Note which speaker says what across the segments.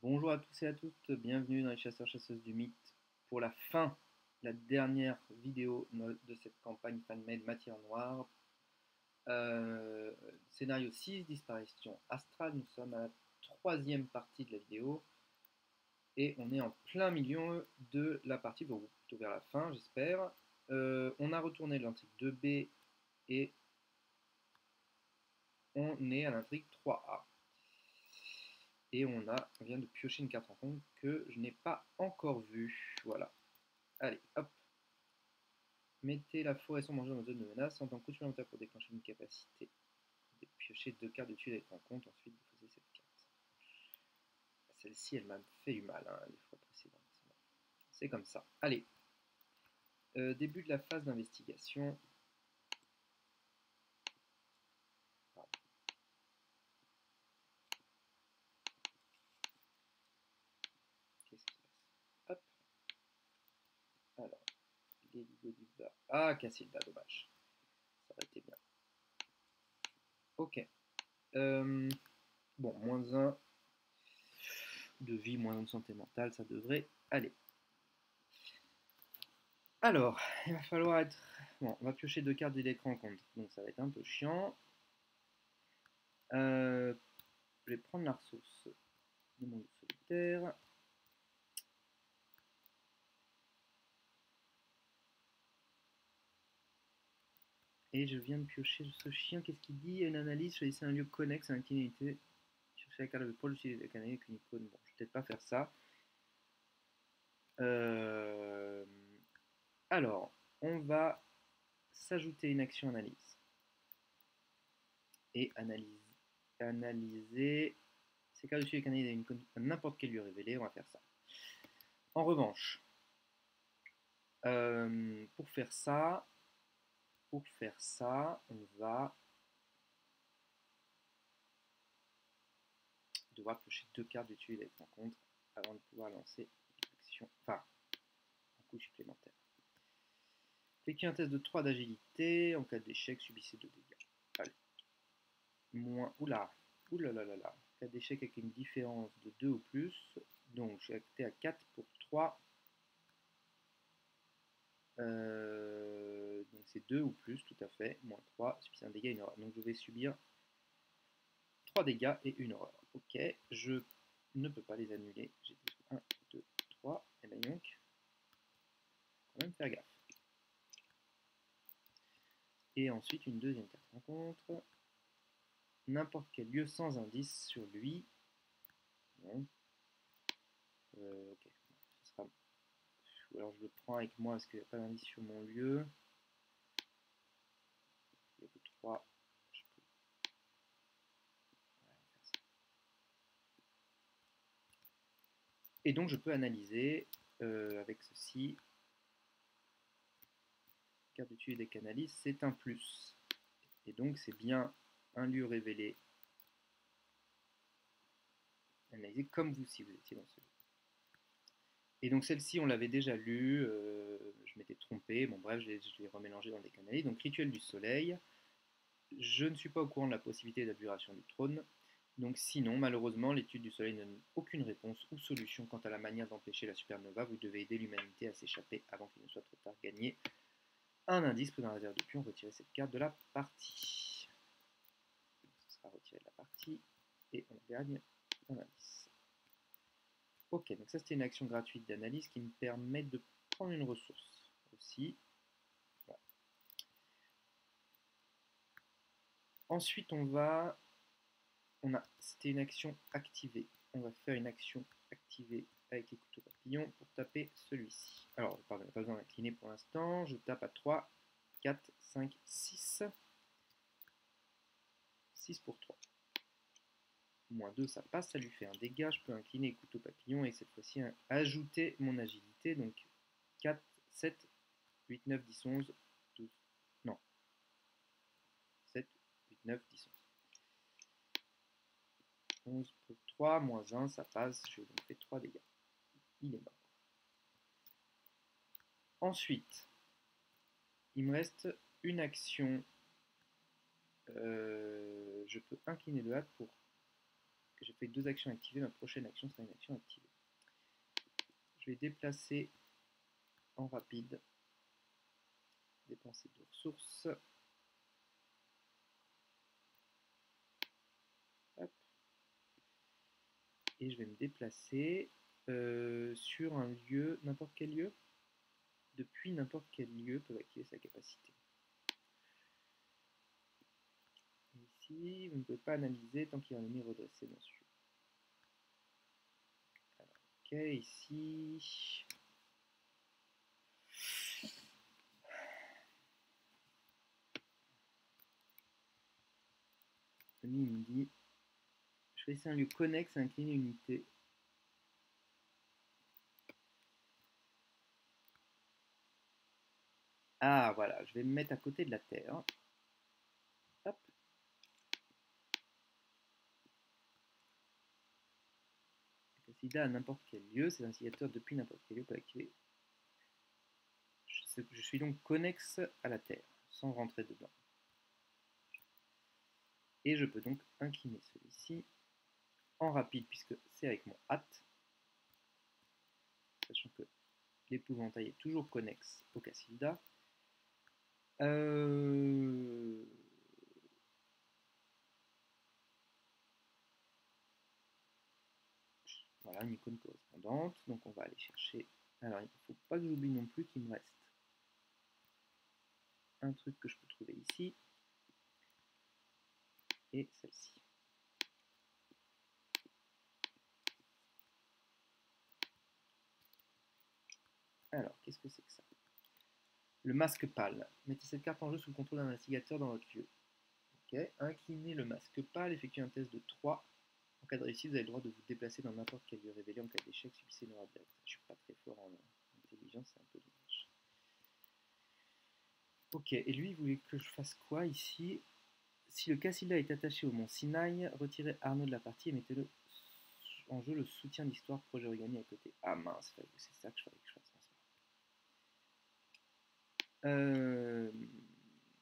Speaker 1: Bonjour à tous et à toutes, bienvenue dans les chasseurs-chasseuses du mythe pour la fin, la dernière vidéo de cette campagne fan-made Matière Noire. Scénario 6, disparition astrale, nous sommes à la troisième partie de la vidéo et on est en plein milieu de la partie, donc plutôt vers la fin j'espère. On a retourné l'intrigue 2B et on est à l'intrigue 3A. Et on vient de piocher une carte en compte que je n'ai pas encore vue. Voilà. Allez, hop. Mettez la forêt sombre en zone de menace. En tant que coup supplémentaire pour déclencher une capacité de piocher 2 cartes d'étude avec en compte. Ensuite, vous faisiez cette carte. Celle-ci, elle m'a fait du mal les fois précédentes. C'est comme ça. Allez. Début de la phase d'investigation. Qu'est-ce qui se passe? Hop. Alors, les Ligo du bas. Ah, Cassilda, dommage. Ça aurait été bien. Ok. Bon, moins 1 de vie, moins 1 de santé mentale, ça devrait aller. Alors, il va falloir être... Bon, on va piocher 2 cartes de l'écran en compte, donc ça va être un peu chiant. Je vais prendre la ressource du monde solitaire. Et je viens de piocher ce chien. Qu'est-ce qu'il dit? Une analyse, choisissez un lieu connexe à une unité. Cherchez la carte de pôle, utiliser la canne avec une icône. Bon, je vais peut-être pas faire ça. Alors, on va s'ajouter une action analyse. Et analyser ces cartes dessus les canaliers à une icône à n'importe quel lieu révélé. On va faire ça. En revanche, pour faire ça, on va devoir piocher 2 cartes d'étude avec rencontre avant de pouvoir lancer l'action, enfin, un coup supplémentaire. Effectuez un test de 3 d'agilité. En cas d'échec, subissez 2 dégâts. Allez. Moins. Oula. En cas d'échec avec une différence de 2 ou plus. Donc, je suis acté à 4 pour 3. Donc, c'est 2 ou plus, tout à fait. Moins 3, subissez un dégât et une horreur. Donc, je vais subir 3 dégâts et une horreur. Ok, je ne peux pas les annuler. J'ai 1, 2, 3. Et ben donc, quand même faire gaffe. Et ensuite, une deuxième carte rencontre. N'importe quel lieu sans indice sur lui. Bon. Ok. Ce sera... Ou alors je le prends avec moi parce qu'il n'y a pas d'indice sur mon lieu. Il n'y a que 3. Je peux... Ouais, faire ça. Et donc je peux analyser avec ceci. Carte d'étude et canalise, c'est un plus. Et donc c'est bien un lieu révélé. Analysé comme vous si vous étiez dans ce lieu. Et donc celle-ci, on l'avait déjà lue, je m'étais trompé, bon bref, je l'ai remélangé dans des canalises. Donc rituel du soleil, je ne suis pas au courant de la possibilité d'abjuration du trône, donc sinon, malheureusement, l'étude du soleil ne donne aucune réponse ou solution quant à la manière d'empêcher la supernova, vous devez aider l'humanité à s'échapper avant qu'il ne soit trop tard. Gagner un indice pris dans la réserve de pion, retirer cette carte de la partie. Donc, ce sera retiré de la partie, et on gagne un indice. Ok, donc ça c'était une action gratuite d'analyse qui me permet de prendre une ressource aussi. Voilà. Ensuite c'était une action activée. On va faire une action activée avec les couteaux papillons pour taper celui-ci. Alors, pardon, pas besoin d'incliner pour l'instant. Je tape à 3, 4, 5, 6. 6 pour 3. Moins 2, ça passe, ça lui fait un dégât. Je peux incliner les couteaux papillons et cette fois-ci ajouter mon agilité. Donc 4, 7, 8, 9, 10, 11, 12. Non. 7, 8, 9, 10, 11. 11 pour 3, moins 1, ça passe. Je donc fais 3 dégâts. Il est mort. Ensuite, il me reste une action. Je peux incliner le hâte pour j'ai fait 2 actions activées, ma prochaine action sera une action activée. Je vais déplacer en rapide, dépenser 2 ressources. Hop. Et je vais me déplacer sur un lieu, n'importe quel lieu. Depuis n'importe quel lieu peut activer sa capacité. Ici, vous ne pouvez pas analyser tant qu'il y a un ennemi redressé, bien sûr. Alors, ok, ici. Lui, il me dit je vais essayer un lieu connexe à incliner une unité. Ah, voilà, je vais me mettre à côté de la Terre. Hop. Cassida à n'importe quel lieu, ces instigateurs depuis n'importe quel lieu peuvent activer. Je suis donc connexe à la Terre, sans rentrer dedans. Et je peux donc incliner celui-ci en rapide, puisque c'est avec mon hâte, sachant que l'épouvantail est toujours connexe au Cassilda. Voilà, une icône correspondante. Donc on va aller chercher. Alors il ne faut pas que j'oublie non plus qu'il me reste un truc que je peux trouver ici. Et celle-ci. Alors, qu'est-ce que c'est que ça? Le masque pâle. Mettez cette carte en jeu sous le contrôle d'un investigateur dans votre lieu. Ok. Inclinez le masque pâle, effectuez un test de 3. En cas de réussite, vous avez le droit de vous déplacer dans n'importe quel lieu révélé. En cas d'échec, subissez une erreur directe. Je suis pas très fort en intelligence, c'est un peu dommage. Ok, et lui, il voulait que je fasse quoi ici? Si le Cassilda est attaché au mont Sinaï, retirez Arnaud de la partie et mettez-le en jeu le soutien d'histoire projet origami à côté. Ah mince, c'est ça que je fallait que je fasse.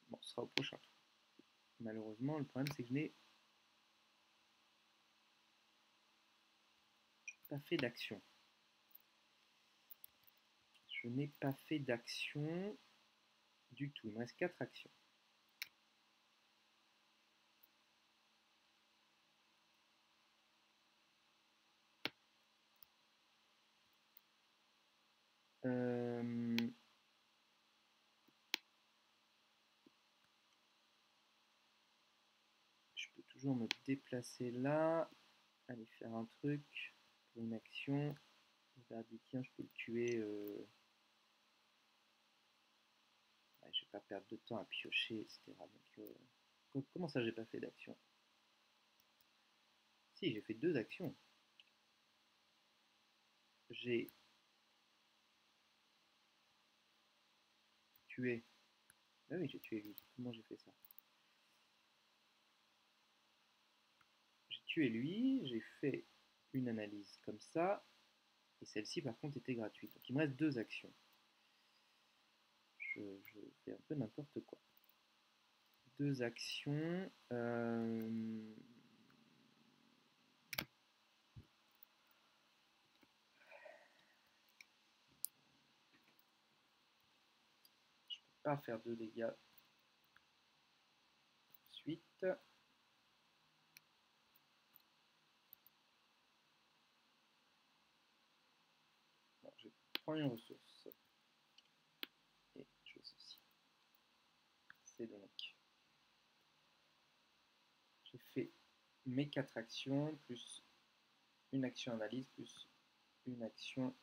Speaker 1: Bon, ce sera au prochain tour. Malheureusement, le problème c'est que je n'ai pas fait d'action. Je n'ai pas fait d'action du tout. Il me reste 4 actions. Je peux toujours me déplacer là, aller faire un truc pour une action. Tiens, je peux le tuer. Ouais, je vais pas perdre de temps à piocher, etc. Donc, comment ça, j'ai pas fait d'action? Si, j'ai fait 2 actions. J'ai tué. Ah oui, j'ai tué lui. Comment j'ai fait ça? J'ai tué lui, j'ai fait une analyse comme ça, et celle-ci par contre était gratuite. Donc il me reste 2 actions. Je fais un peu n'importe quoi. 2 actions. Je peux pas faire de dégâts suite. Bon, je prends une ressource. Et je fais ceci. C'est donc. J'ai fait mes 4 actions, plus une action analyse, plus une action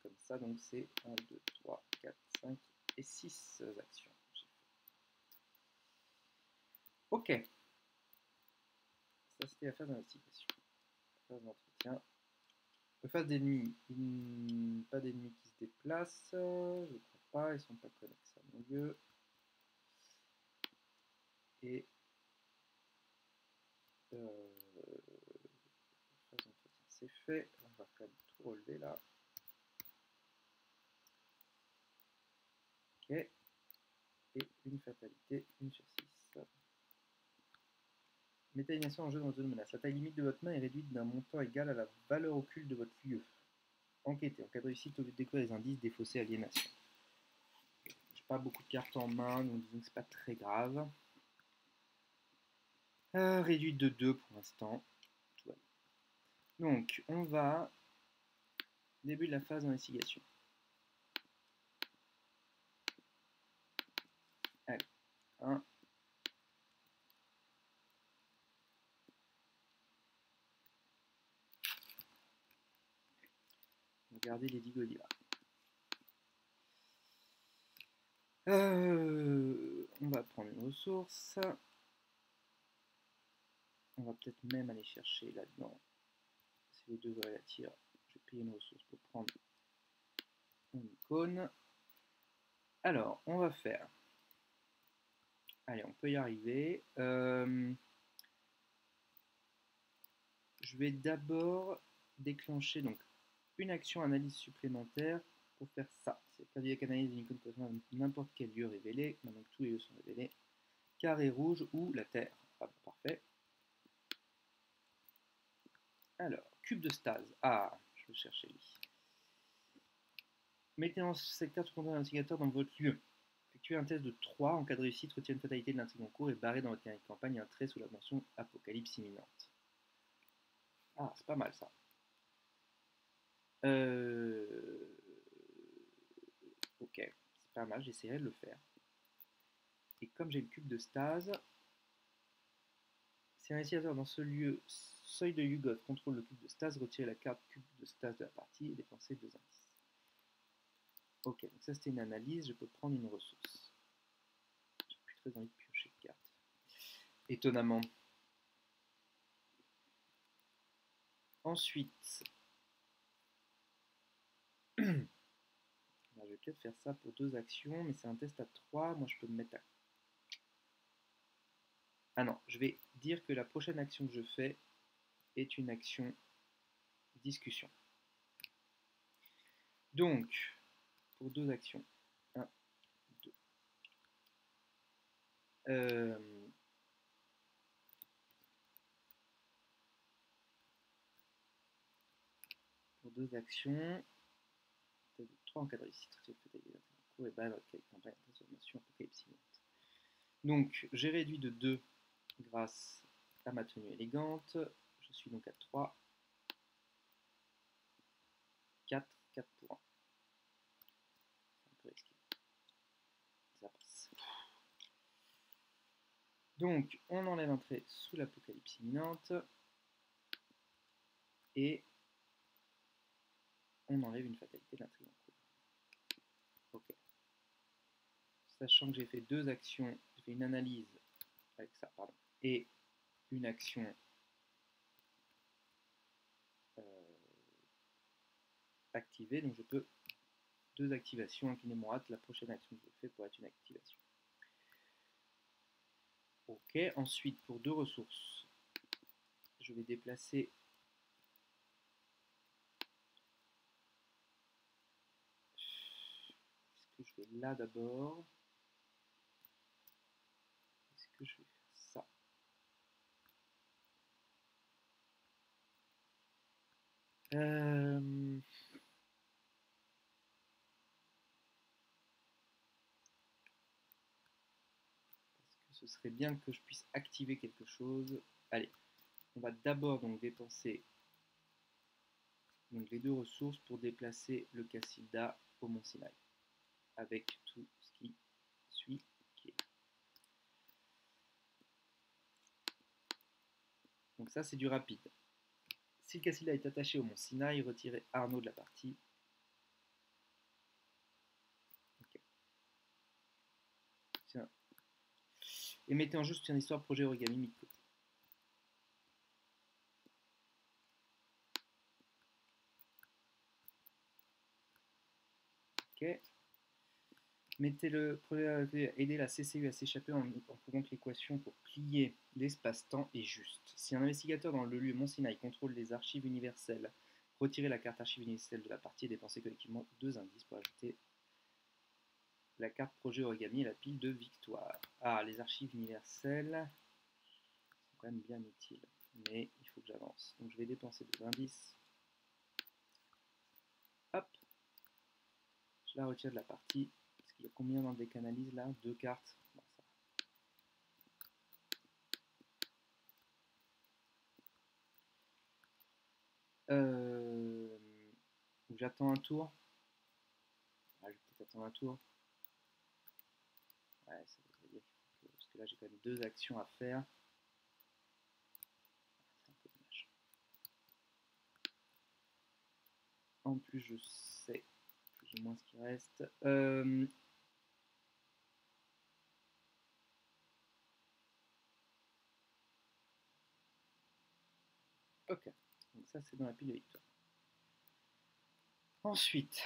Speaker 1: comme ça. Donc c'est 1, 2, 3, 4, 5 et 6 actions. Ok. Ça c'était la phase d'investigation. Phase d'entretien. Phase d'ennemis. Pas d'ennemis qui se déplacent. Je crois pas. Ils sont pas connexes à mon lieu. Et phase d'entretien c'est fait. On va quand même tout relever là. Ok. Et une fatalité, une sur 6. Mettez l'aliénation en jeu dans une zone de menace. La taille limite de votre main est réduite d'un montant égal à la valeur occulte de votre lieu. Enquêtez. En cas de réussite, au lieu de découvrir les indices, défausser aliénation. J'ai pas beaucoup de cartes en main, donc disons que c'est pas très grave. Réduite de 2 pour l'instant. Donc, on va... Début de la phase d'investigation. Allez, 1. Regardez les 10 Godiva. On va prendre une ressource. On va peut-être même aller chercher là-dedans. Si les deux la tirent, je vais payer une ressource pour prendre une icône. Alors, on va faire... Allez, on peut y arriver. Je vais d'abord déclencher donc une action analyse supplémentaire pour faire ça. C'est cardiaque analyse d'une icône correspondant à n'importe quel lieu révélé. Maintenant que tous les lieux sont révélés. Carré rouge ou la Terre. Ah, parfait. Alors, cube de stase. Ah, je vais chercher lui. Mettez en secteur tout contrôle d'investigateur dans votre lieu. Effectuez un test de 3. En cas de réussite, retirez une fatalité de l'intrigue en cours et barrez dans votre carnet de campagne un trait sous la mention apocalypse imminente. Ah, c'est pas mal ça. Ok, c'est pas mal, j'essaierai de le faire. Et comme j'ai le cube de stase, si un investigateur dans ce lieu, seuil de Yugoth, contrôle le cube de stase, retirez la carte cube de stase de la partie et dépensez 2 indices. Ok, donc ça c'était une analyse, je peux prendre une ressource. J'ai plus très envie de piocher de cartes. Étonnamment. Ensuite, je vais peut-être faire ça pour 2 actions, mais c'est un test à 3. Moi, je peux me mettre à... Ah non, je vais dire que la prochaine action que je fais est une action discussion. Donc, pour 2 actions. 1, 2. Pour 2 actions. 3 en cas de réussite. Et bah, campagne de transformation apocalypse imminente. Donc, j'ai réduit de 2 grâce à ma tenue élégante. Je suis donc à 3. 4, 4 pour 1. C'est un peu risqué. Ça passe. Donc, on enlève un trait sous l'apocalypse imminente. Et on enlève une fatalité d'intrigue en cours. Ok. Sachant que j'ai fait 2 actions, j'ai fait une analyse avec ça, pardon, et une action activée, donc je peux 2 activations, incliner mon hâte, la prochaine action que je fais pour être une activation. Ok, ensuite pour 2 ressources, je vais déplacer est-ce que je vais là d'abord? Est-ce que je vais faire ça? Parce que ce serait bien que je puisse activer quelque chose. Allez, on va d'abord donc dépenser donc les 2 ressources pour déplacer le Cassilda au Mont Sinaï. Avec tout ce qui suit. Qui est. Donc ça c'est du rapide. Si le Cassilda est attaché au Mont Sinaï, retirez Arnaud de la partie. Okay. Tiens. Et mettez en jeu soutien d'histoire projet origami mis de côté. Ok. Mettez-le aider la CCU à s'échapper en prouvant que l'équation pour plier l'espace-temps est juste. Si un investigateur dans le lieu Mont Sinaï contrôle les archives universelles, retirez la carte archive universelle de la partie et dépensez collectivement 2 indices pour ajouter la carte projet origami et la pile de victoire. Ah, les archives universelles. quand même bien utile. Mais il faut que j'avance. Donc je vais dépenser 2 indices. Hop. Je la retire de la partie. Parce qu'il y a combien dans le décanalyse là? 2 cartes. Bon, ça. J'attends un tour. Ah, je vais peut-être attendre un tour. Ouais, ça veut dire que, parce que là j'ai quand même 2 actions à faire. C'est un peu dommage. En plus, je sais plus ou moins ce qui reste. Ok, donc ça c'est dans la pile de victoire. Ensuite,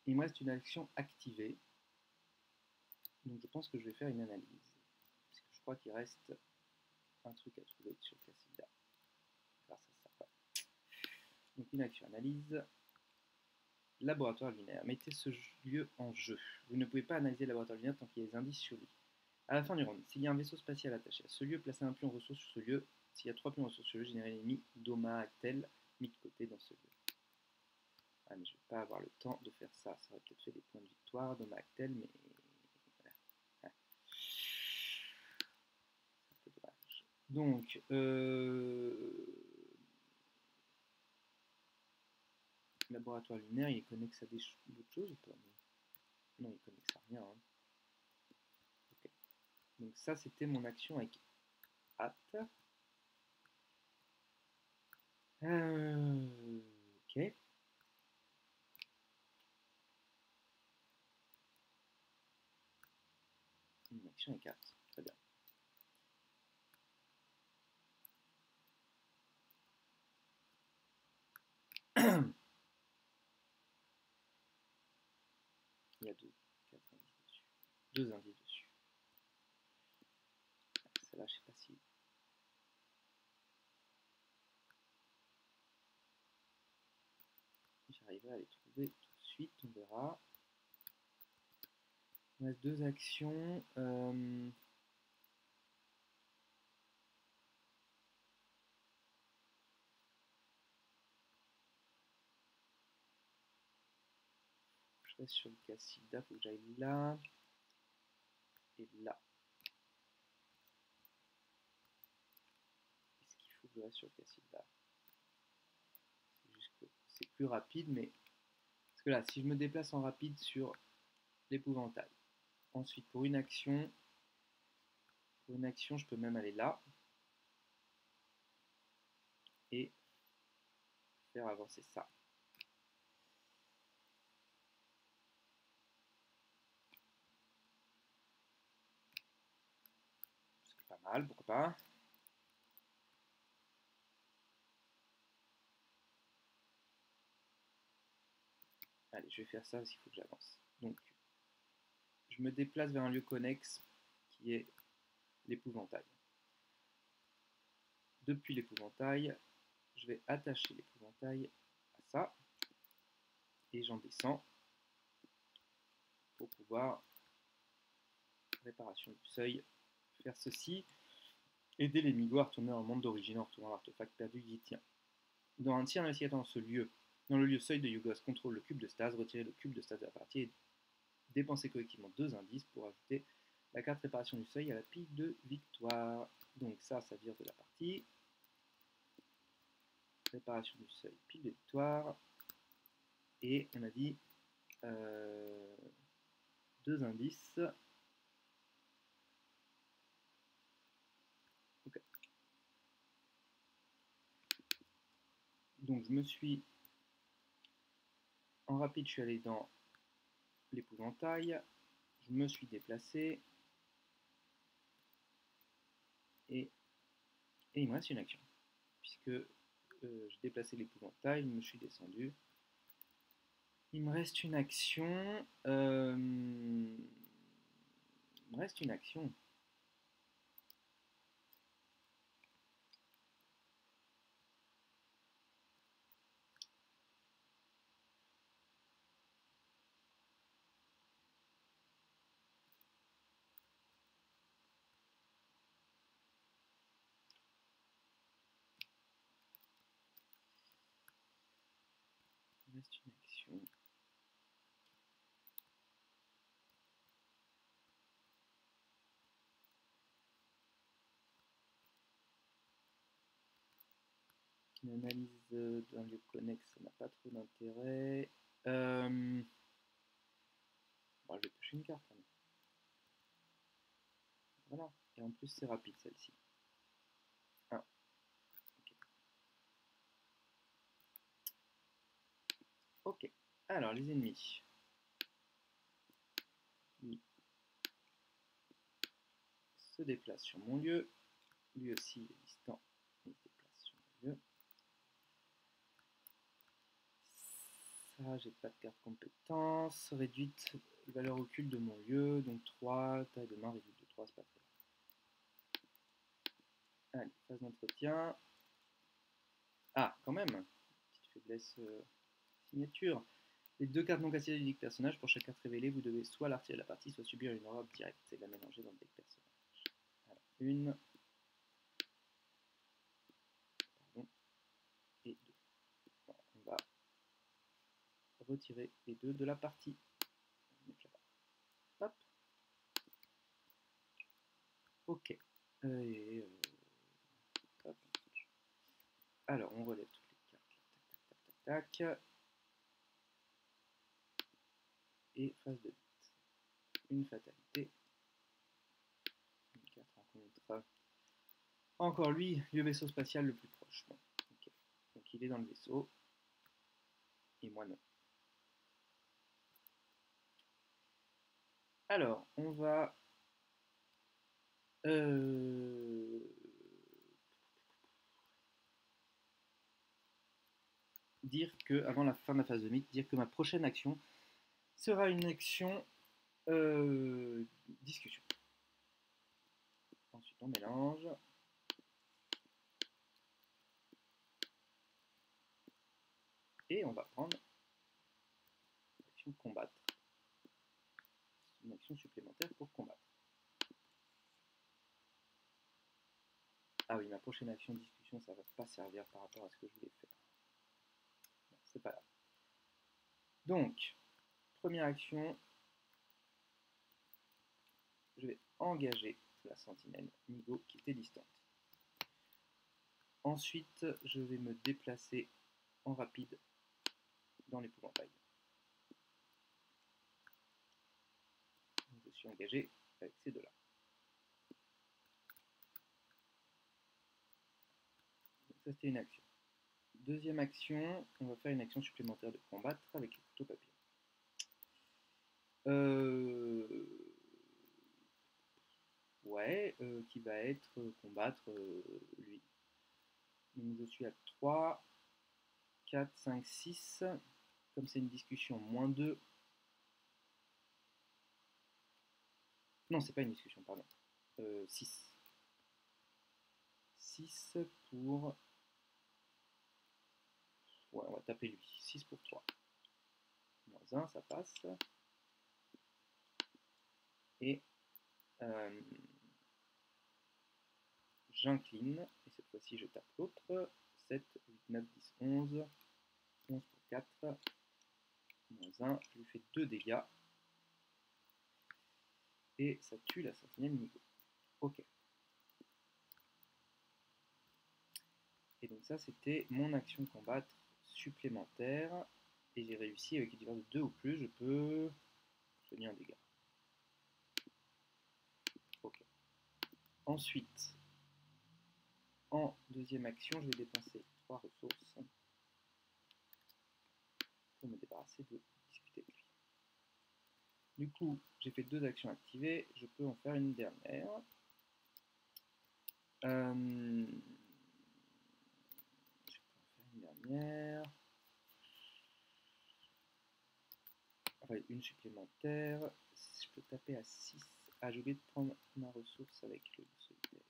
Speaker 1: il me reste une action activée. Donc je pense que je vais faire une analyse. Parce que je crois qu'il reste un truc à trouver sur Cassida. Grâce à ça. Donc une action analyse. Laboratoire lunaire. Mettez ce lieu en jeu. Vous ne pouvez pas analyser le laboratoire lunaire tant qu'il y a des indices sur lui. À la fin du round, s'il y a un vaisseau spatial attaché à ce lieu, placez un pion ressource sur ce lieu. S'il y a 3 pions ressources sur le lieu, générez l'ennemi Doma-Actel mis de côté dans ce lieu. Ah, mais je ne vais pas avoir le temps de faire ça. Ça aurait peut-être fait des points de victoire, Doma-Actel, mais voilà. Ouais. C'est un peu dommage. Donc, laboratoire lunaire, il connexe à d'autres choses ou pas? Non, il connexe à rien. Hein. Ok. Donc ça, c'était mon action avec hâte. Ok. Une action avec hâte. Très bien. Il y a 4 indices dessus. 2 indices dessus. Celle-là, je sais pas si j'arriverai à les trouver tout de suite. On verra. Il reste 2 actions. Je reste sur le Cassida. Il faut que j'aille là. Et là. Est-ce qu'il faut que je reste sur le Cassida? C'est juste que c'est plus rapide, mais. Parce que là, si je me déplace en rapide sur l'épouvantail. Ensuite, pour une action, je peux même aller là. Et faire avancer ça. C'est pas mal, pourquoi pas. Allez, je vais faire ça parce qu'il faut que j'avance. Donc, je me déplace vers un lieu connexe qui est l'épouvantail. Depuis l'épouvantail, je vais attacher l'épouvantail à ça et j'en descends pour pouvoir, réparation du seuil, faire ceci. Aider les Migo à retourner dans le monde d'origine en retrouvant l'artefact perdu qui y tient. Dans un tir investigateur dans le lieu seuil de Yugos, contrôle le cube de stase, retirez le cube de stase de la partie et dépensez collectivement 2 indices pour ajouter la carte réparation du seuil à la pile de victoire. Donc ça vire de la partie. Réparation du seuil, pile de victoire. Et on a dit 2 indices. Ok. Donc je me suis... En rapide, je suis allé dans l'épouvantail. Je me suis déplacé. Et il me reste une action. Puisque j'ai déplacé l'épouvantail, je me suis descendu. Il me reste une action. Il me reste une action. reste une action. Une analyse d'un lieu connexe, ça n'a pas trop d'intérêt. Bon, je vais piocher une carte. Hein. Voilà. Et en plus, c'est rapide celle-ci. Ah. Ok. Alors, les ennemis. Lui se déplace sur mon lieu. Lui aussi, il est distant. Il se déplace sur mon lieu. Ça, j'ai pas de carte compétence. Réduite valeur occulte de mon lieu. Donc 3, taille de main réduite de 3, c'est pas très grave. Allez, phase d'entretien. Ah, quand même. Petite faiblesse signature. Les 2 cartes non cassées du deck personnage, pour chaque carte révélée, vous devez soit la retirer de la partie, soit subir une aura directe et la mélanger dans le deck personnage. Alors, une. Pardon. Et 2. Voilà, on va retirer les 2 de la partie. Hop. Ok. Hop. Alors, on relève toutes les cartes. Tac, tac, tac, tac, tac. Et phase de vite. Une fatalité. Une carte rencontre. Encore lui, le vaisseau spatial le plus proche. Bon, okay. Donc il est dans le vaisseau. Et moi non. Alors, on va dire que, avant la fin de la phase de mythe, dire que ma prochaine action sera une action discussion. Ensuite, on mélange. Et on va prendre l'action combattre. Une action supplémentaire pour combattre. Ah oui, ma prochaine action discussion, ça va pas servir par rapport à ce que je voulais faire. Bon, c'est pas grave. Donc, première action, je vais engager la sentinelle Nigo qui était distante. Ensuite, je vais me déplacer en rapide dans l'épouvantail. Je suis engagé avec ces deux-là. Donc ça, c'était une action. Deuxième action, on va faire une action supplémentaire de combattre avec le couteau papillon. Ouais, qui va être combattre lui. Donc je suis à 3, 4, 5, 6. Comme c'est une discussion, moins 2. Non, c'est pas une discussion, pardon. 6. 6 pour... Ouais, on va taper lui. 6 pour 3. Moins 1, ça passe. Et j'incline. Et cette fois-ci, je tape l'autre. 7, 8, 9, 10, 11. 11 pour 4. Moins 1. Je lui fais 2 dégâts. Et ça tue la sentinelle Nigo. Ok. Et donc ça, c'était mon action combattre supplémentaire. Et j'ai réussi avec une différence de 2 ou plus, je peux soigner un dégât. Ok. Ensuite, en deuxième action, je vais dépenser 3 ressources pour me débarrasser de discuter avec lui. Du coup, j'ai fait 2 actions activées, je peux en faire une dernière. Je peux en faire une dernière. Enfin, une supplémentaire. Je peux taper à 6. Ah, j'ai oublié de prendre ma ressource avec le solitaire.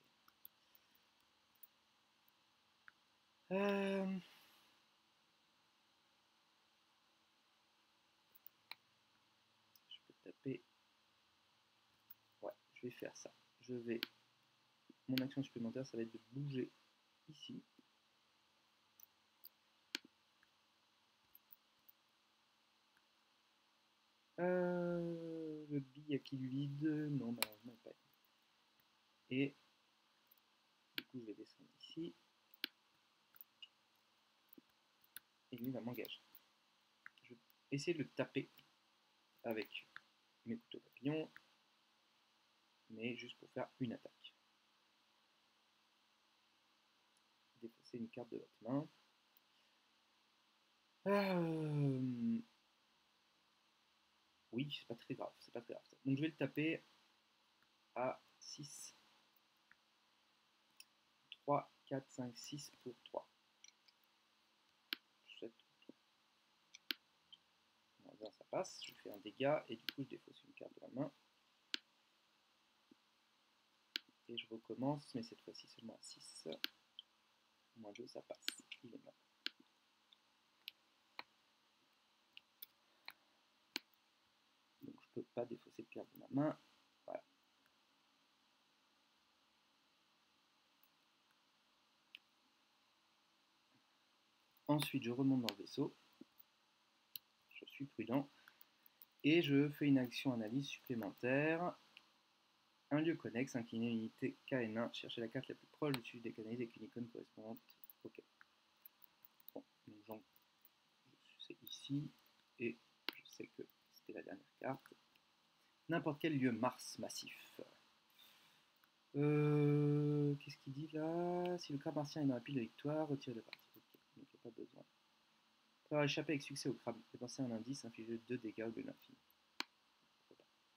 Speaker 1: Je peux taper. Ouais, je vais faire ça. Je vais. Mon action supplémentaire, ça va être de bouger ici. Le billet qui vide, non, malheureusement pas. Et du coup, je vais descendre ici. Et lui va m'engager. Je vais essayer de le taper avec mes couteaux papillons, mais juste pour faire une attaque. Défausser une carte de votre main. Oui, c'est pas très grave, c'est pas très grave. Donc je vais le taper à 6. 3, 4, 5, 6 pour 3. 7 pour 3. Bien, ça passe, je fais un dégât et du coup je défausse une carte de la main. Et je recommence, mais cette fois-ci seulement à 6. Moins 2, ça passe. Il est mort. Donc je peux pas défausser de carte de ma main. Voilà. Ensuite, je remonte dans le vaisseau. Je suis prudent. Et je fais une action analyse supplémentaire. Un lieu connexe, incliné une unité KN1, chercher la carte la plus proche du dessus des canalises avec une icône correspondante. Ok. Bon, donc c'est ici, et je sais que c'était la dernière carte. N'importe quel lieu Mars massif. Qu'est-ce qu'il dit là? Si le crabe martien est dans la pile de victoire, retirez la partie. Ok, donc il n'y a pas besoin. Pour avoir échappé avec succès au crabe, dépensez un indice, infligez 2 dégâts au lieu de l'infini.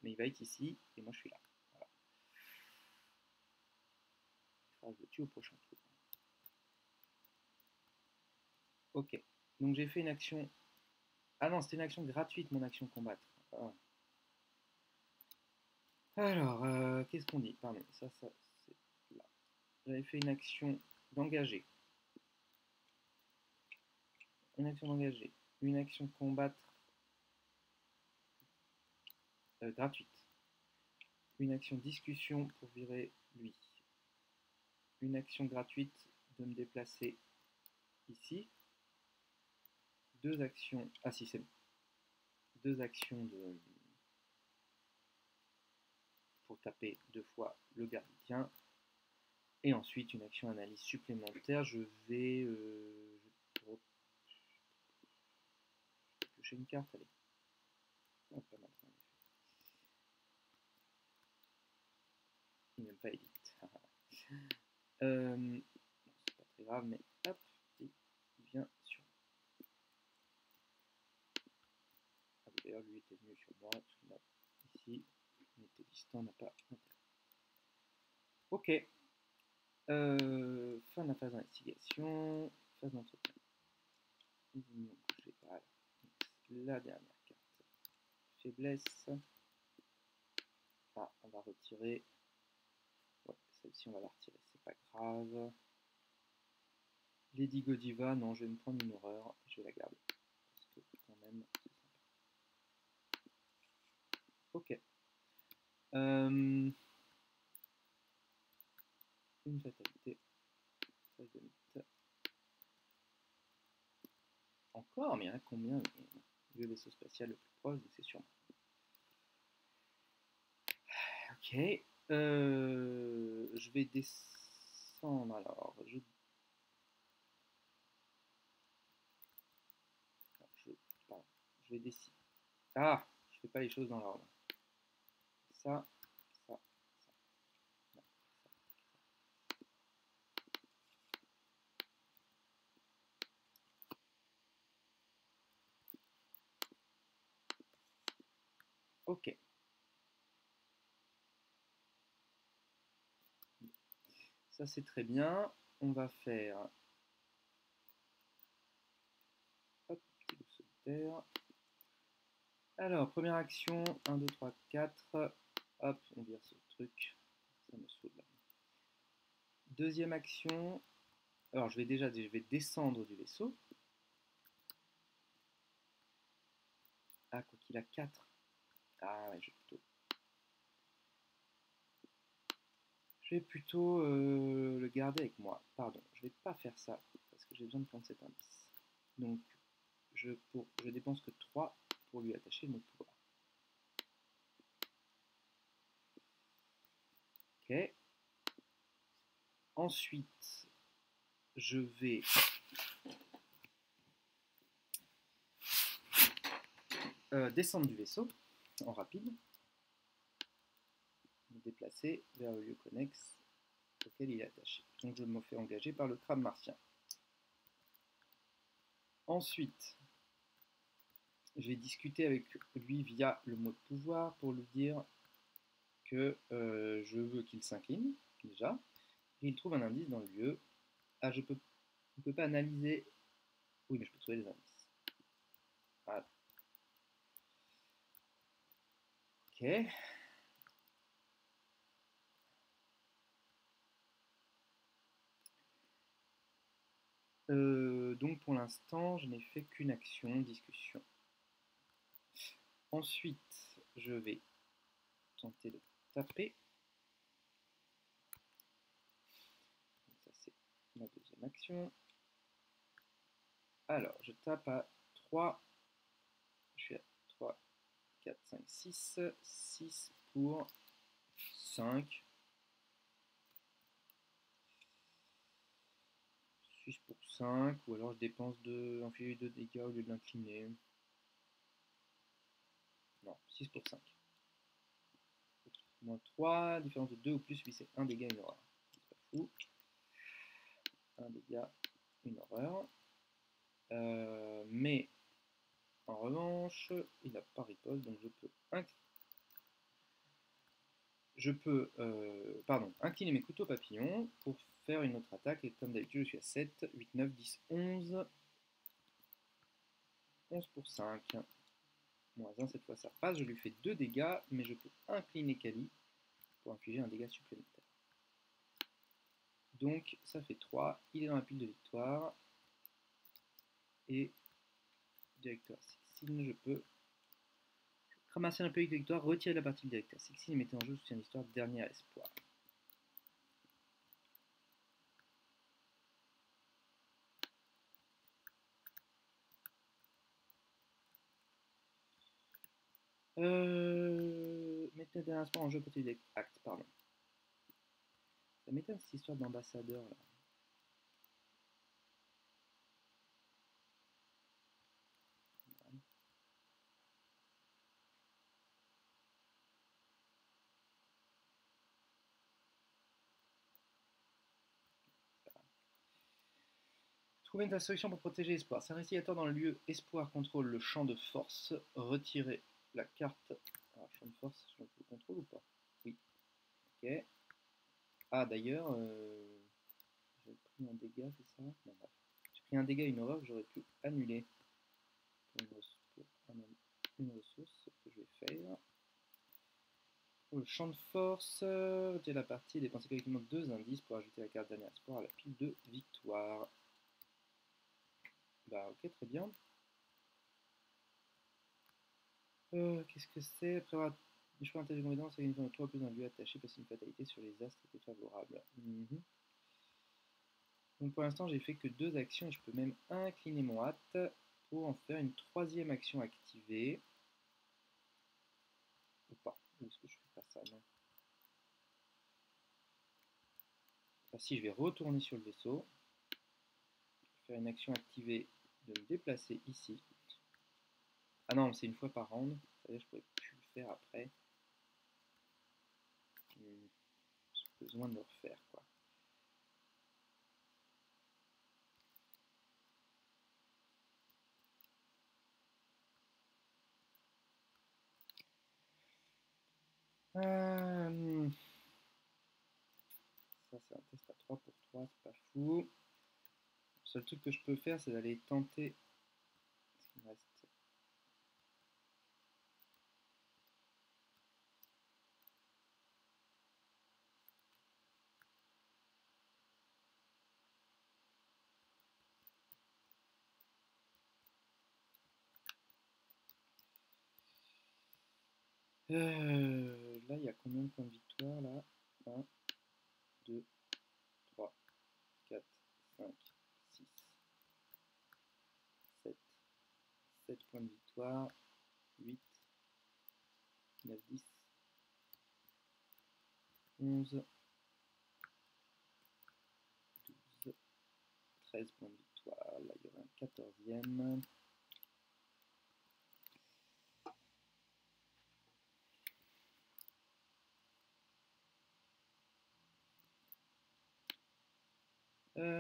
Speaker 1: Mais il va être ici, et moi je suis là. Voilà. Il faudra que je le tue au prochain tour. Ok, donc j'ai fait une action. Ah non, c'était une action gratuite, mon action combattre. Ah. Alors, qu'est-ce qu'on dit? Pardon, ça, c'est là. J'avais fait une action d'engager. Une action d'engager. Une action combattre gratuite. Une action discussion pour virer lui. Une action gratuite de me déplacer ici. Deux actions. Ah si, c'est bon. Deux actions de pour taper 2 fois le gardien. Et ensuite, une action analyse supplémentaire. Je vais piocher une carte. Allez. Oh, pas mal ça, en effet. Il n'aime pas élite. Non, c'est pas très grave, mais hop, et il vient sur moi. Ah, d'ailleurs, lui était venu sur moi, parce que là, ici, on était distant, on n'a pas intérêt. Ok. Fin de la phase d'investigation, phase d'entretien. Voilà. La dernière carte. Faiblesse. Ah, on va retirer. Ouais, celle-ci, on va la retirer, c'est pas grave. Lady Godiva, non, je vais me prendre une horreur, je vais la garder. Parce que quand même, c'est sympa. Ok. Une fatalité. Phase de mythe. Encore, mais il y en a combien? Le vaisseau spatial le plus proche, c'est sûr. Ok. Je vais descendre alors. Pardon, je vais décider. Ah, je fais pas les choses dans l'ordre. Ça, ça, ça. Non, ça. Ok. Ça c'est très bien. On va faire. Hop, petit loup solitaire. Alors, première action, 1, 2, 3, 4. Hop, on vire ce truc. Ça me saoule là. Deuxième action. Alors, je vais descendre du vaisseau. Ah, quoi qu'il a 4. Ah, ouais, je vais plutôt le garder avec moi. Pardon, je vais pas faire ça parce que j'ai besoin de prendre cet indice. Donc, je dépense que 3 pour lui attacher mon pouvoir. Ok. Ensuite, je vais descendre du vaisseau en rapide, me déplacer vers le lieu connexe auquel il est attaché. Donc je me fais engager par le crabe martien. Ensuite, je vais discuter avec lui via le mot de pouvoir pour lui dire que je veux qu'il s'incline, déjà, et il trouve un indice dans le lieu. Ah, je peux, ne peux pas analyser. Oui, mais je peux trouver des indices. Voilà. Ok. Donc pour l'instant, je n'ai fait qu'une action, discussion. Ensuite, je vais tenter de taper. Donc ça, c'est ma deuxième action. Alors, je tape à 3. Je suis à 3, 4, 5, 6. 6 pour 5. 6 pour 5. Ou alors je dépense infliger 2 dégâts au lieu de l'incliner. Non, 6 pour 5. Moins 3, différence de 2 ou plus, oui, c'est 1 dégât, une horreur. C'est pas fou. 1 dégât, une horreur. Mais en revanche, il n'a pas riposte, donc je peux incliner mes couteaux papillons pour faire une autre attaque. Et comme d'habitude, je suis à 7, 8, 9, 10, 11. 11 pour 5. Moins 1, cette fois ça passe. Je lui fais 2 dégâts, mais je peux incliner Kali pour infliger un dégât supplémentaire. Donc ça fait 3. Il est dans la pile de victoire. Et directeur Sixine, je peux ramasser un peu de victoire, retirer la partie de directeur Sixine et mettre en jeu soutien d'histoire dernier espoir. Mettez un dernier espoir en jeu côté des actes, pardon. Ça m'étonne cette histoire d'ambassadeur là. Trouvez une solution pour protéger Espoir. Si un investigateur dans le lieu Espoir contrôle le champ de force, retirez la carte. Alors, champ de force, je le contrôle ou pas? Oui. Ok. Ah, d'ailleurs, j'ai pris un dégât, c'est ça? Non, bref. J'ai pris un dégât, une horreur que j'aurais pu annuler pour une ressource que je vais faire. Pour le champ de force, retirez la partie et dépensez collectivement 2 indices pour ajouter la carte dernier espoir à la pile de victoire. Bah, ok, très bien. Qu'est-ce que c'est? Après avoir des choix intelligents et compétences, une de 3 plus un lieu attaché, passer une fatalité sur les astres défavorables. Donc pour l'instant, j'ai fait que 2 actions et je peux même incliner mon hâte pour en faire une troisième action activée. Ou pas. Ou est-ce que je fais pas ça? Non. Enfin, si, je vais retourner sur le vaisseau, faire une action activée de me déplacer ici. Ah non, c'est une fois par round. C'est-à-dire que je pourrais plus le faire après. J'ai besoin de le refaire, quoi. Ça, c'est un test à 3 pour 3, c'est pas fou. Le seul truc que je peux faire, c'est d'aller tenter. Ce qui me reste. Là, il y a combien de points de victoire là? 1, 2, 3, 4, 5, 6, 7. 7 points de victoire. 8, 9, 10, 11, 13 points de victoire. Là, il y aurait un 14e.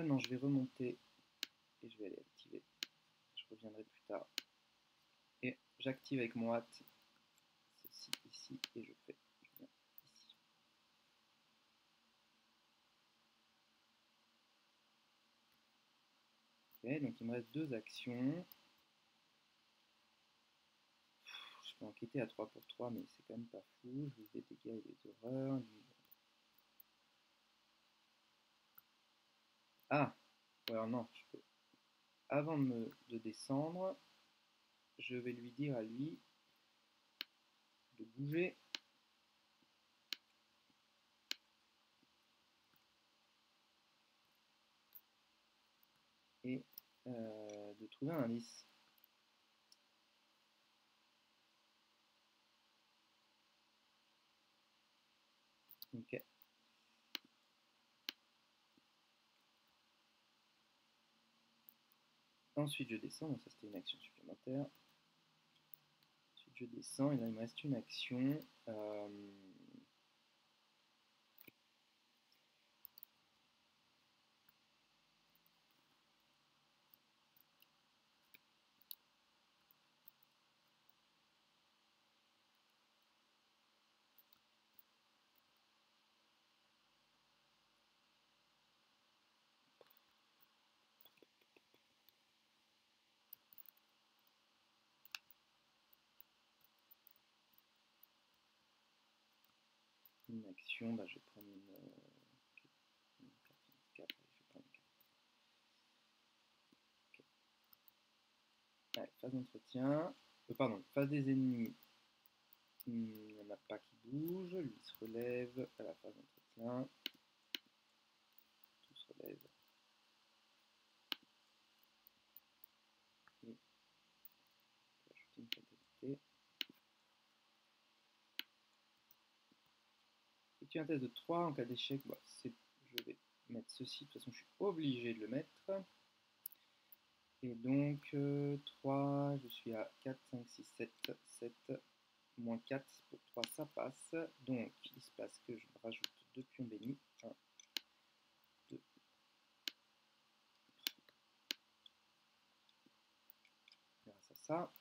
Speaker 1: Non, je vais remonter et je vais aller activer. Je reviendrai plus tard. Et j'active avec mon hâte ceci ici et je viens ici. Ok, donc il me reste 2 actions. Je peux enquêter à 3 pour 3, mais c'est quand même pas fou. Je vis des dégâts et des horreurs. Ah, alors non, je peux. Avant de descendre, je vais lui dire à lui de bouger et de trouver un indice. Ok. Ensuite, je descends, donc ça c'était une action supplémentaire. Ensuite, je descends et là il me reste une action. Une action, bah, je vais prendre une carte handicap, allez, je vais prendre une carte. Okay. Allez, phase d'entretien. Pardon, phase des ennemis. Il n'y en a pas qui bougent. Lui se relève à la phase d'entretien. Tout se relève. Et je vais ajouter une fatalité. Effectue un test de 3 en cas d'échec. Bah, je vais mettre ceci. De toute façon, je suis obligé de le mettre. Et donc, 3, je suis à 4, 5, 6, 7, 7, moins 4 pour 3, ça passe. Donc, il se passe que je rajoute 2 pions bénis. 1, 2. Grâce à ça,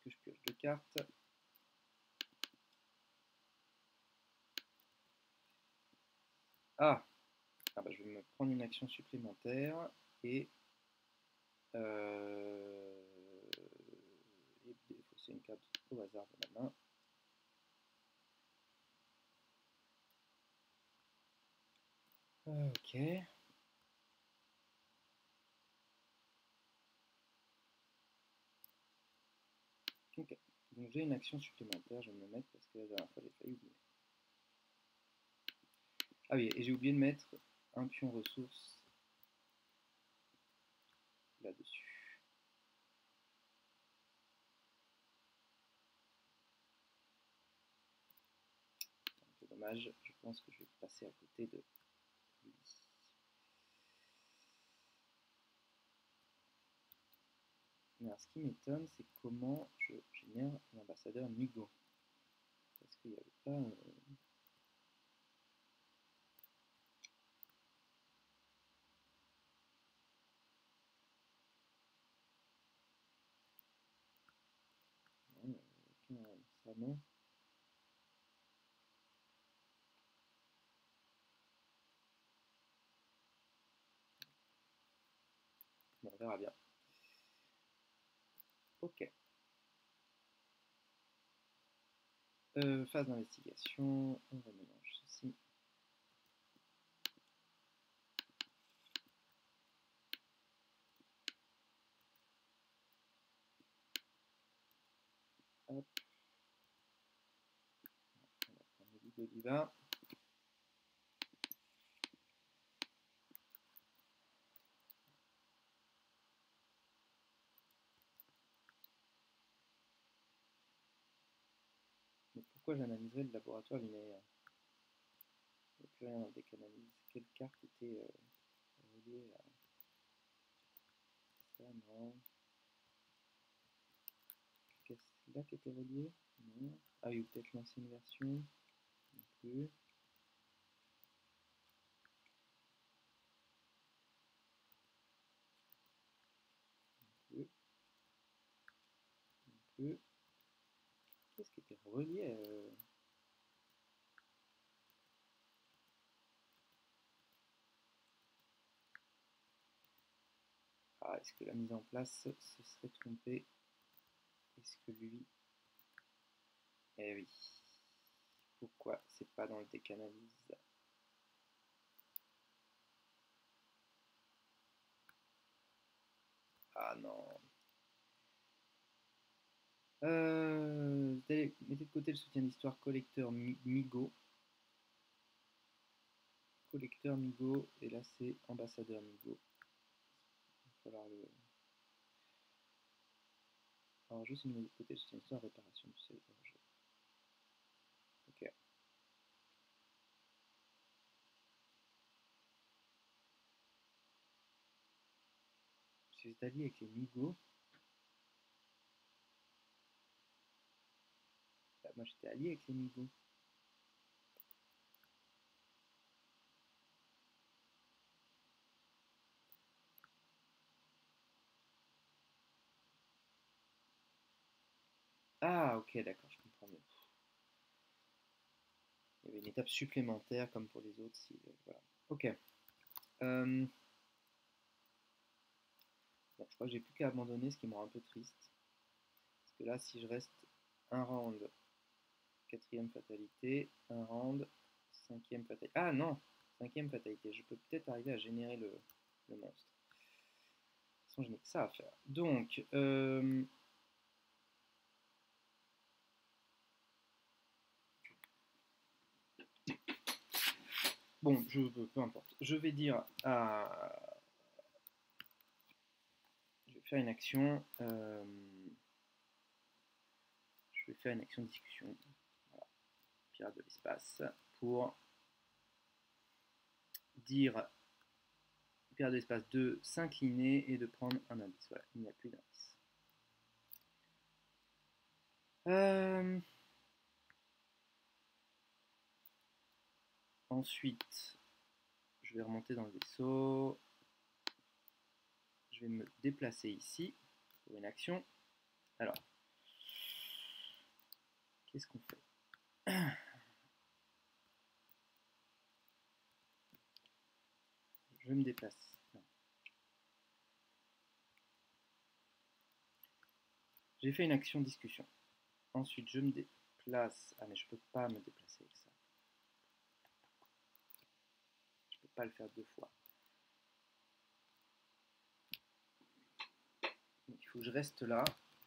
Speaker 1: que je pioche 2 cartes. Ah, bah, je vais me prendre une action supplémentaire et défausser une carte au hasard de la main. Ok. Ok. Donc j'ai une action supplémentaire, je vais me mettre parce que la dernière fois j'ai failli oublier. Ah oui, et j'ai oublié de mettre un pion ressource là-dessus. C'est dommage, je pense que je vais passer à côté de lui. Alors, ce qui m'étonne, c'est comment je génère l'ambassadeur Migo. Parce qu'il n'y avait pas... ça non. Bon, on verra bien. Ok. Phase d'investigation, on remélange ceci. Hop. On va prendre le lit d'Oliva. Mais pourquoi j'analyserais le laboratoire linéaire? Il n'y a plus rien dans le décanalyse. Quelle carte était reliée à... Non. C'est là qui était relié? Non. Ah oui, peut-être l'ancienne version. Non plus. Non plus. Qu'est-ce qui était relié Ah, est-ce que la mise en place se serait trompée? Est-ce que lui... Eh oui. Pourquoi c'est pas dans le décanalyse? Ah non. Mettez de côté le soutien d'histoire collecteur Migo. Collecteur Migo. Et là c'est ambassadeur Migo. Il va falloir le... Alors juste une de côté le soutien d'histoire réparation du seuil hors jeu. Ok. Si vous êtes allié avec les Migo... Bah, moi j'étais allié avec les Migo. Ah ok d'accord, je comprends mieux. Il y avait une étape supplémentaire comme pour les autres. Si, voilà. Ok. Bon, je crois que j'ai plus qu'à abandonner, ce qui me rend un peu triste. Parce que là, si je reste un round, quatrième fatalité, un round, cinquième fatalité. Ah non, cinquième fatalité. Je peux peut-être arriver à générer le monstre. De toute façon, je n'ai que ça à faire. Donc, bon, peu importe. Je vais dire à... Je vais faire une action. Je vais faire une action de discussion. Voilà. Pirate de l'espace. Pour dire pirate de l'espace de s'incliner et de prendre un indice. Voilà, il n'y a plus d'indice. Ensuite, je vais remonter dans le vaisseau. Je vais me déplacer ici pour une action. Alors, qu'est-ce qu'on fait? Je me déplace. J'ai fait une action discussion. Ensuite, je me déplace. Ah, mais je peux pas me déplacer avec ça. Je peux pas le faire deux fois. Donc, il faut que je reste là.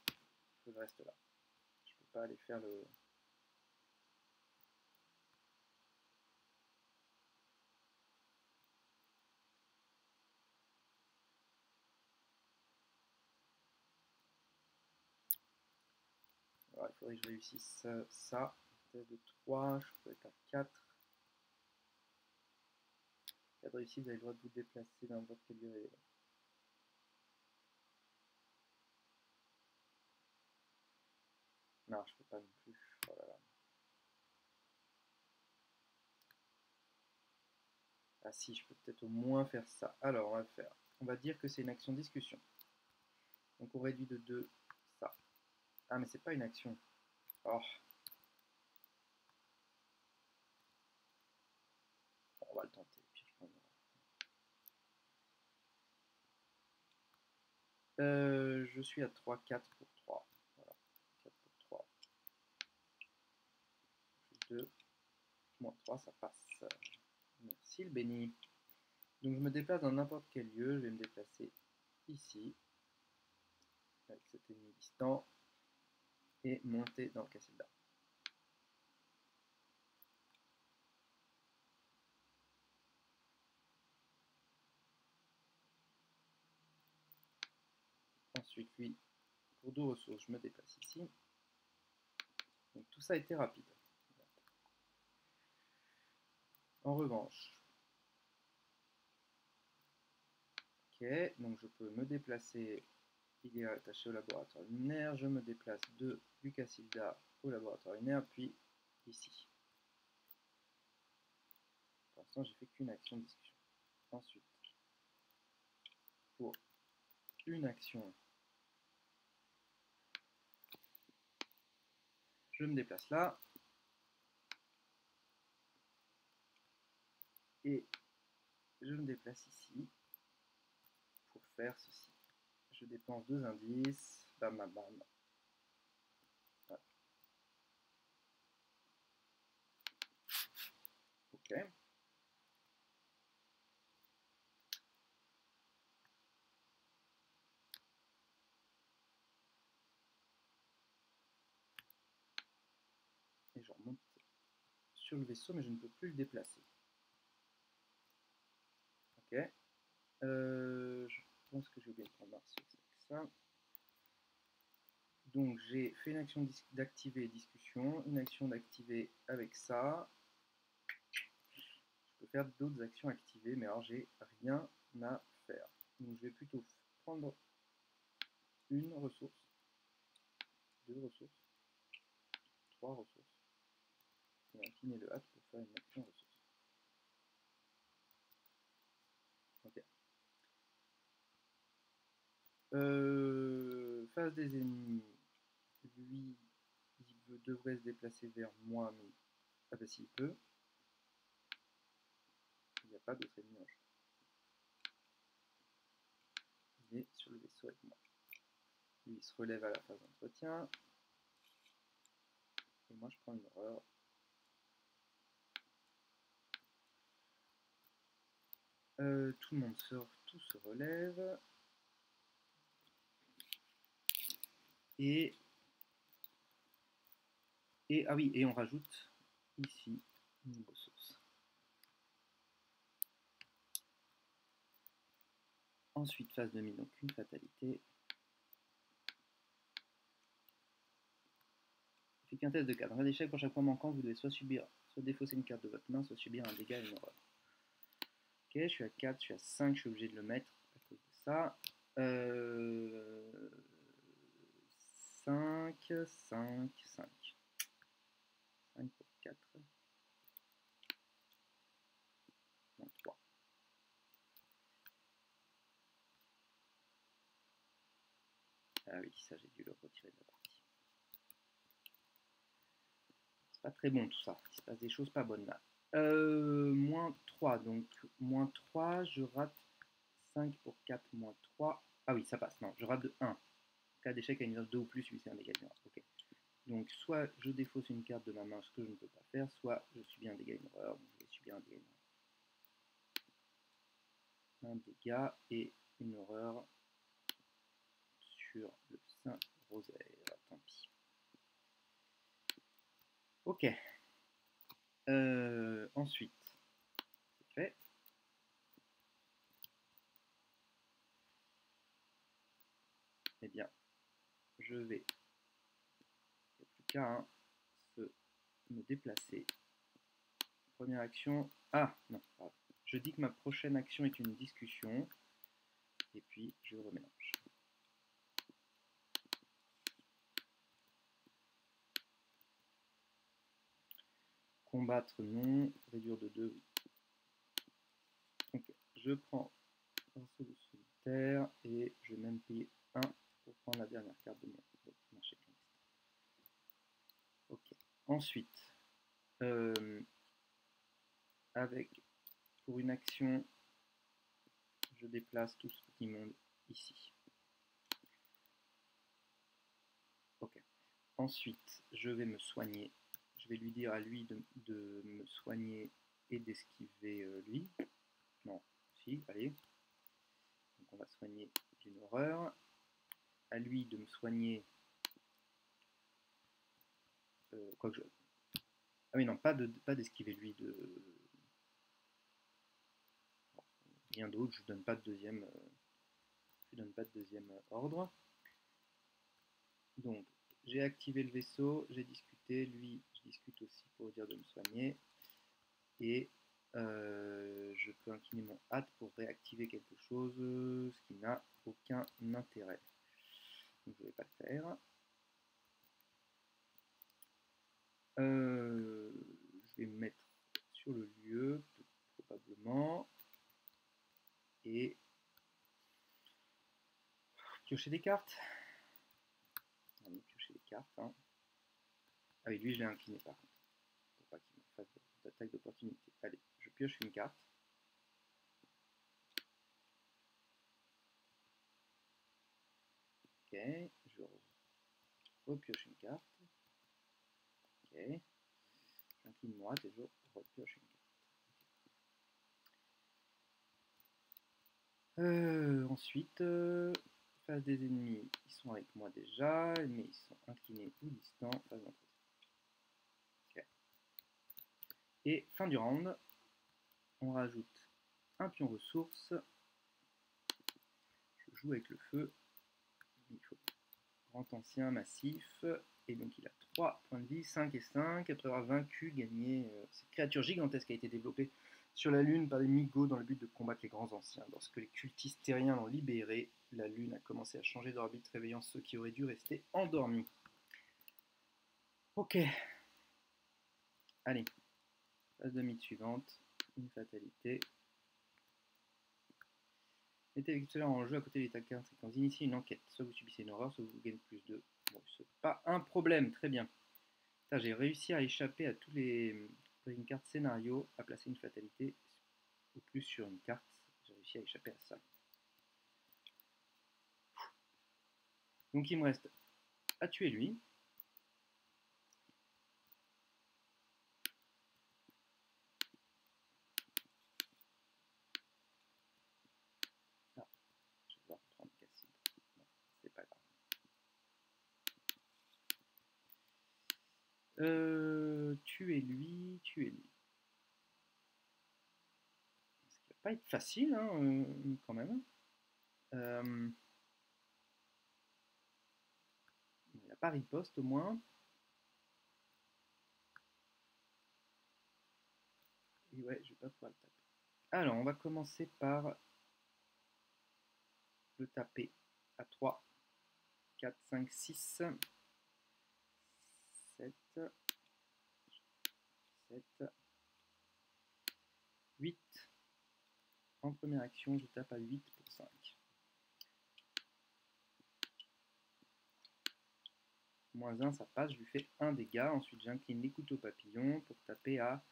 Speaker 1: Il faut que je reste là. Je peux pas aller faire le... Alors, il faudrait que je réussisse ça. Test de 3, je peux être à 4. 4 réussites, vous avez le droit de vous déplacer dans votre lieu. Non, je peux pas non plus. Oh là là. Ah si, je peux peut-être au moins faire ça. Alors, on va faire. On va dire que c'est une action discussion. Donc on réduit de 2 ça. Ah, mais c'est pas une action. Oh. Bon, on va le tenter. Puis je je suis à 3, 4 pour 3. Voilà. 4 pour 3. Plus 2. Moins 3, ça passe. Merci le béni. Donc je me déplace dans n'importe quel lieu. Je vais me déplacer ici. Avec cet ennemi distant. Et monter dans le Cassilda. Ensuite, lui, pour 2 ressources, je me déplace ici. Donc tout ça a été rapide. En revanche, ok, donc je peux me déplacer il est attaché au laboratoire lunaire. Je me déplace de Lucas-Silda au laboratoire lunaire, puis ici. Pour l'instant, j'ai fait qu'une action de discussion. Ensuite, pour une action, je me déplace là. Et je me déplace ici pour faire ceci. Je dépense 2 indices. Bam, bam, bam. Voilà. Ok. Et je remonte sur le vaisseau, mais je ne peux plus le déplacer. Ok. Je pense que j'ai oublié de prendre Mars avec ça. Donc j'ai fait une action d'activer discussion, une action d'activer avec ça. Je peux faire d'autres actions activées, mais alors j'ai rien à faire. Donc je vais plutôt prendre une ressource, 2 ressources, 3 ressources, et incliner le hâte pour faire une action ressource. Ok. Face des ennemis, lui, il devrait se déplacer vers moi, mais ah bah s'il peut. Il n'y a pas d'autre ennemi en jeu. Il est sur le vaisseau avec moi. Lui, il se relève à la phase d'entretien. Et moi, je prends une horreur. Tout le monde sort, tout se relève. Et ah oui, et on rajoute ici une ressource. Ensuite, phase demi, donc une fatalité. Faites un test de cadre. Un échec pour chaque point manquant, vous devez soit défausser une carte de votre main, soit subir un dégât et une horreur. Ok, je suis à 4, je suis à 5, je suis obligé de le mettre à cause de ça. 5, 5, 5. 5 pour 4. Non, 3. Ah oui, ça j'ai dû le retirer de la partie. C'est pas très bon tout ça. Il se passe des choses pas bonnes là. Moins 3, donc moins 3, je rate 5 pour 4, moins 3. Ah oui, ça passe, non, je rate de 1. Cas d'échec à une valeur 2 ou plus, lui c'est un dégât de 1. Ok. Donc soit je défausse une carte de ma main, ce que je ne peux pas faire, soit je subis un dégât, une horreur, donc je vais subir un dégât, une horreur. Un dégât et une horreur sur le Saint Rosaire, tant pis. Ok. Ensuite, c'est fait. Eh bien, je vais, il n'y a plus qu'à me déplacer. Première action. Ah, non, pardon. Je dis que ma prochaine action est une discussion. Et puis, je remélange. Combattre, non. Réduire de 2, oui. Ok, je prends un seul solitaire et je vais même payer 1 pour prendre la dernière carte de mon marché clandestin. Ok, ensuite, pour une action, je déplace tout ce petit monde ici. Ok, ensuite, je vais me soigner. Je vais lui dire à lui de me soigner et d'esquiver lui. Non, si, allez. Donc on va soigner d'une horreur. À lui de me soigner. Quoique je. Ah oui, non, pas d'esquiver lui, de. Rien d'autre, je donne pas de deuxième. Je donne pas de deuxième ordre. Donc, j'ai activé le vaisseau, j'ai discuté, lui, je discute aussi pour dire de me soigner. Et je peux incliner mon hâte pour réactiver quelque chose, ce qui n'a aucun intérêt. donc je ne vais pas le faire. Je vais me mettre sur le lieu, probablement, et piocher des cartes. Allez, piocher des cartes. Hein. Ah oui, lui, je l'ai incliné par contre, pour pas qu'il me fasse d'attaque d'opportunité. Allez, je pioche une carte. Ok, je repioche une carte. Ok, j'incline droite et je repioche une carte. Ensuite, face des ennemis, ils sont avec moi déjà, mais ils sont inclinés ou distants. Face d'entretien. Ok. Et fin du round, on rajoute un pion ressource. Je joue avec le feu. Il faut grand ancien massif. Et donc il a 3 points de vie, 5 et 5. Après avoir vaincu, gagné cette créature gigantesque a été développée sur la Lune par des Migos dans le but de combattre les grands anciens. Lorsque les cultistes terriens l'ont libéré, la Lune a commencé à changer d'orbite, réveillant ceux qui auraient dû rester endormis. Ok. Allez. Phase de mythe suivante. Une fatalité. Mettez l'explorateur en jeu à côté des attaquants quand vous initiez une enquête. Soit vous subissez une horreur, soit vous gagnez plus de. Bon, c'est pas un problème, très bien. J'ai réussi à échapper à tous les. Une carte scénario, à placer une fatalité ou plus sur une carte. J'ai réussi à échapper à ça. Donc il me reste à tuer lui. Ah, je vais devoir prendre Casside. Non, c'est pas grave. Tuer lui, tuer lui. Ce qui va pas être facile, hein, quand même. Il n'a pas riposte au moins. Et ouais, je vais pas pouvoir le taper. Alors, on va commencer par le taper à 3, 4, 5, 6, 7, 7, 8. En première action, je tape à 8 pour 5. Moins 1, ça passe, je lui fais 1 dégât. Ensuite, j'incline les couteaux papillons pour taper à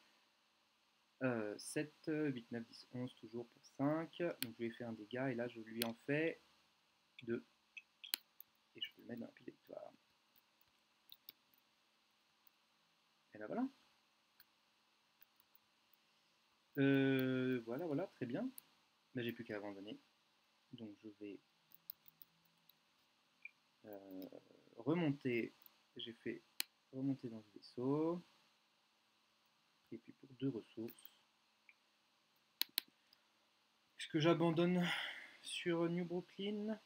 Speaker 1: 7, 8, 9, 10, 11, toujours pour 5. Donc je lui ai fait un dégât et là, je lui en fais 2. Et je peux le mettre dans la pile de victoire. Et là, voilà. Voilà, très bien. Ben, j'ai plus qu'à abandonner. Donc je vais remonter. J'ai fait remonter dans ce vaisseau. Et puis pour 2 ressources. Est-ce que j'abandonne sur New Brooklyn?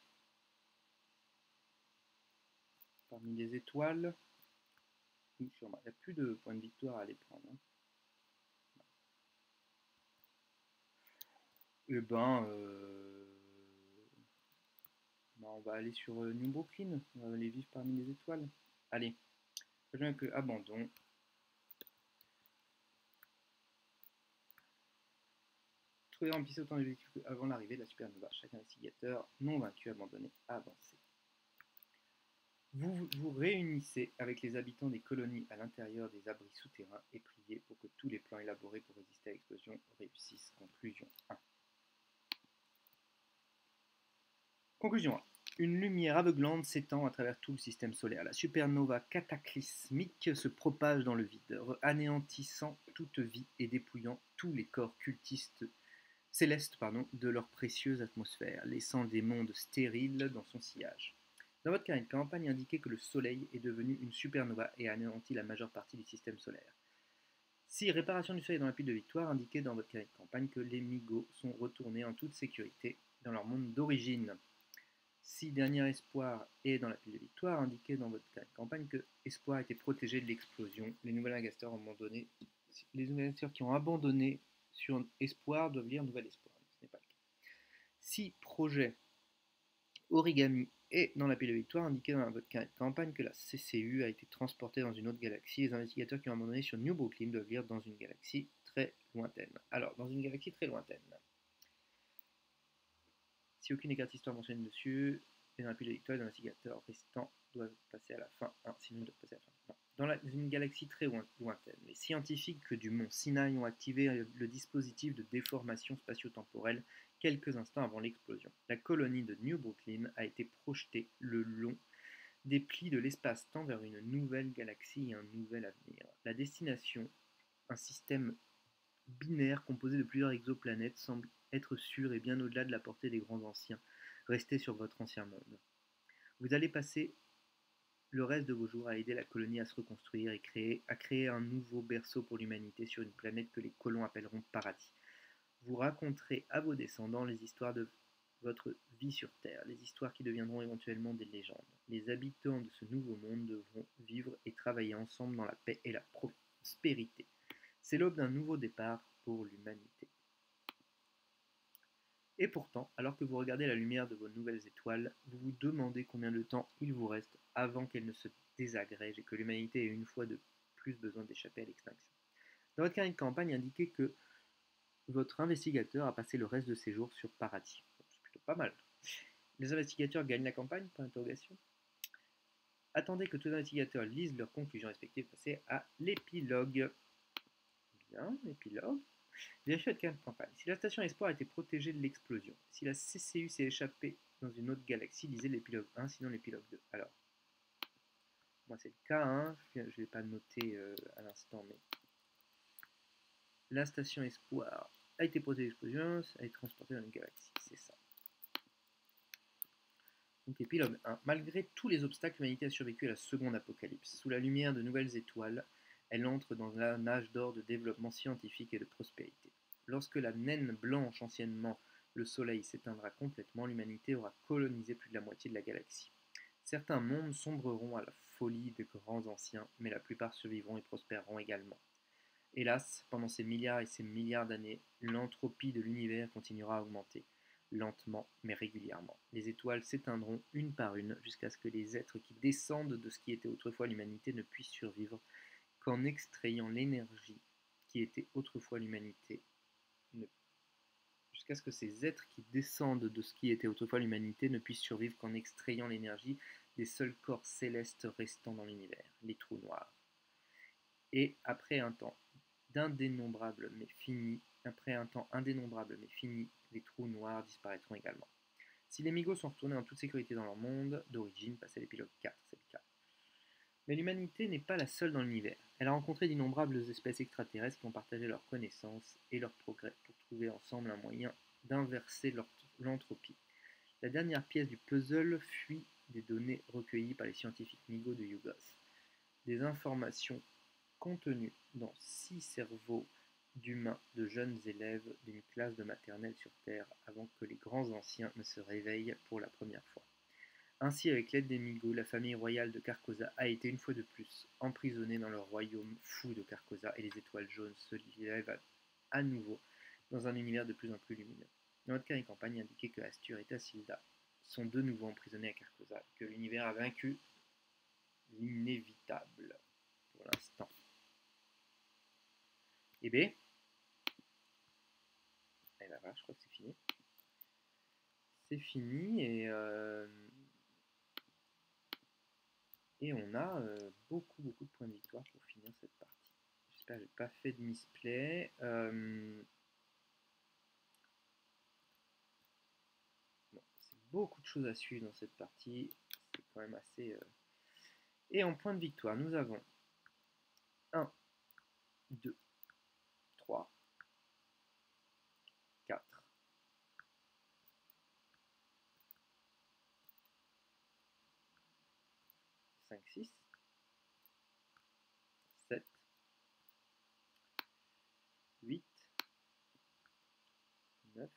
Speaker 1: Parmi les étoiles. Il n'y a plus de points de victoire à aller prendre. Hein. Eh ben, on va aller sur New Brooklyn. On va aller vivre parmi les étoiles. Allez. Très bien que abandon. Trouver remplissez autant d'objectifs avant l'arrivée de la supernova. Chaque investigateur non vaincu abandonné avancé. Vous vous réunissez avec les habitants des colonies à l'intérieur des abris souterrains et priez pour que tous les plans élaborés pour résister à l'explosion réussissent. Conclusion 1. Conclusion 1. Une lumière aveuglante s'étend à travers tout le système solaire. La supernova cataclysmique se propage dans le vide, anéantissant toute vie et dépouillant tous les corps cultistes célestes de leur précieuse atmosphère, laissant des mondes stériles dans son sillage. Dans votre carnet de campagne, indiquez que le Soleil est devenu une supernova et a anéanti la majeure partie du système solaire. Si réparation du Soleil dans la pile de victoire, indiquez dans votre carnet de campagne que les Migos sont retournés en toute sécurité dans leur monde d'origine. Si dernier espoir est dans la pile de victoire, indiquez dans votre carnet de campagne que espoir a été protégé de l'explosion. Les nouveaux investisseurs qui ont abandonné sur espoir doivent lire nouvel espoir. Ce n'est pas le cas. Si projet origami Et dans la pile de victoire, indiqué dans votre carnet de campagne que la CCU a été transportée dans une autre galaxie. Les investigateurs qui ont abandonné sur New Brooklyn doivent lire dans une galaxie très lointaine. Alors, dans une galaxie très lointaine. Si aucune des cartes histoire mentionne dessus, et dans la pile de victoire, les investigateurs restants doivent passer à la fin. Sinon ils doivent passer à la fin. Non. Dans une galaxie très lointaine, les scientifiques du mont Sinaï ont activé le dispositif de déformation spatio-temporelle quelques instants avant l'explosion. La colonie de New Brooklyn a été projetée le long des plis de l'espace-temps vers une nouvelle galaxie et un nouvel avenir. La destination, un système binaire composé de plusieurs exoplanètes, semble être sûr et bien au-delà de la portée des grands anciens, restés sur votre ancien monde. Vous allez passer le reste de vos jours à aider la colonie à se reconstruire et à créer un nouveau berceau pour l'humanité sur une planète que les colons appelleront paradis. Vous raconterez à vos descendants les histoires de votre vie sur Terre, les histoires qui deviendront éventuellement des légendes. Les habitants de ce nouveau monde devront vivre et travailler ensemble dans la paix et la prospérité. C'est l'aube d'un nouveau départ pour l'humanité. Et pourtant, alors que vous regardez la lumière de vos nouvelles étoiles, vous vous demandez combien de temps il vous reste avant qu'elles ne se désagrègent et que l'humanité ait une fois de plus besoin d'échapper à l'extinction. Dans votre carnet de campagne, indiquez que votre investigateur a passé le reste de ses jours sur Paradis. C'est plutôt pas mal. Les investigateurs gagnent la campagne? Point d'interrogation. Attendez que tous les investigateurs lisent leurs conclusions respectives. Passez à l'épilogue. Bien, l'épilogue. Vérifiez votre carnet de campagne. Si la station Espoir a été protégée de l'explosion, si la CCU s'est échappée dans une autre galaxie, lisez l'épilogue 1, sinon l'épilogue 2. Alors, moi c'est le cas 1, je ne vais pas noter à l'instant, mais la station Espoir a été protégée de l'explosion, a été transportée dans une galaxie, c'est ça. Donc épilogue 1. Malgré tous les obstacles, l'humanité a survécu à la seconde apocalypse. Sous la lumière de nouvelles étoiles, elle entre dans un âge d'or de développement scientifique et de prospérité. Lorsque la naine blanche, anciennement le Soleil, s'éteindra complètement, l'humanité aura colonisé plus de la moitié de la galaxie. Certains mondes sombreront à la folie des grands anciens, mais la plupart survivront et prospéreront également. Hélas, pendant ces milliards et ces milliards d'années, l'entropie de l'univers continuera à augmenter, lentement mais régulièrement. Les étoiles s'éteindront une par une jusqu'à ce que les êtres qui descendent de ce qui était autrefois l'humanité ne puissent survivre qu'en extrayant l'énergie qui était autrefois l'humanité. Jusqu'à ce que ces êtres qui descendent de ce qui était autrefois l'humanité ne puissent survivre qu'en extrayant l'énergie des seuls corps célestes restants dans l'univers, les trous noirs. Et après un temps indénombrable mais fini, les trous noirs disparaîtront également. Si les Migos sont retournés en toute sécurité dans leur monde d'origine, passé à l'épilogue 4, c'est le cas. Mais l'humanité n'est pas la seule dans l'univers. Elle a rencontré d'innombrables espèces extraterrestres qui ont partagé leurs connaissances et leurs progrès pour trouver ensemble un moyen d'inverser l'entropie. La dernière pièce du puzzle fuit des données recueillies par les scientifiques Migos de Yugos. Des informations contenues dans 6 cerveaux d'humains de jeunes élèves d'une classe de maternelle sur Terre avant que les grands anciens ne se réveillent pour la première fois. Ainsi, avec l'aide des Migos, la famille royale de Carcosa a été une fois de plus emprisonnée dans leur royaume fou de Carcosa et les étoiles jaunes se lèvent à nouveau dans un univers de plus en plus lumineux. Dans notre carnet de campagne indiquait que Astur et Tassilda sont de nouveau emprisonnés à Carcosa, que l'univers a vaincu l'inévitable pour l'instant. Et B, et ben voilà, je crois que c'est fini. C'est fini et on a beaucoup de points de victoire pour finir cette partie. J'espère que j'ai pas fait de misplay. Bon, c'est beaucoup de choses à suivre dans cette partie. C'est quand même assez. Et en point de victoire, nous avons 1, 2, 3, 4, 5, 6, 7, 8, 9,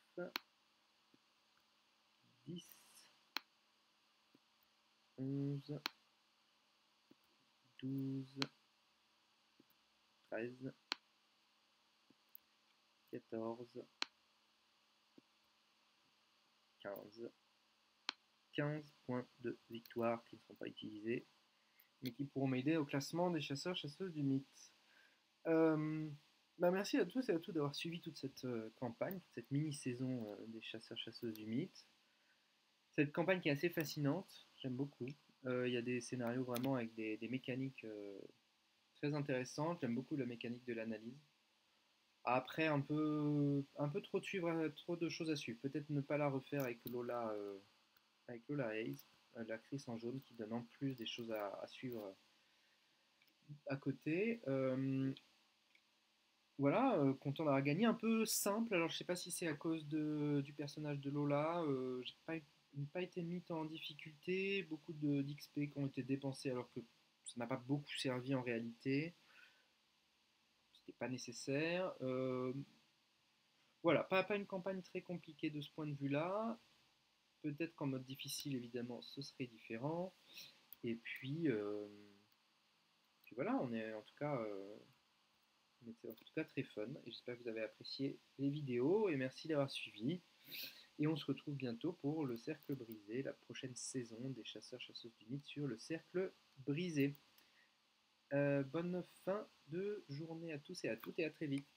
Speaker 1: 10, 11, 12, 13, 14, 15, 15 points de victoire qui ne seront pas utilisés, mais qui pourront m'aider au classement des chasseurs-chasseuses du mythe. Merci à tous et à toutes d'avoir suivi toute cette campagne, toute cette mini-saison des chasseurs-chasseuses du mythe. Cette campagne qui est assez fascinante, j'aime beaucoup. Il y a des scénarios vraiment avec des mécaniques très intéressantes. J'aime beaucoup la mécanique de l'analyse. Après, un peu trop de suivre, trop de choses à suivre. Peut-être ne pas la refaire avec Lola Hayes, l'actrice en jaune qui donne en plus des choses à suivre à côté. Voilà, content d'avoir gagné, un peu simple. Alors je sais pas si c'est à cause du personnage de Lola. J'ai pas été mis en difficulté. Beaucoup d'XP qui ont été dépensés alors que ça n'a pas beaucoup servi en réalité. C'était pas nécessaire. Voilà, pas une campagne très compliquée de ce point de vue-là. Peut-être qu'en mode difficile, évidemment, ce serait différent. Et puis voilà, on est en tout cas, on était en tout cas très fun. Et j'espère que vous avez apprécié les vidéos. Et merci d'avoir suivi. Et on se retrouve bientôt pour le Cercle Brisé, la prochaine saison des Chasseurs-Chasseuses du Mythe sur le Cercle Brisé. Bonne fin de journée à tous et à toutes et à très vite.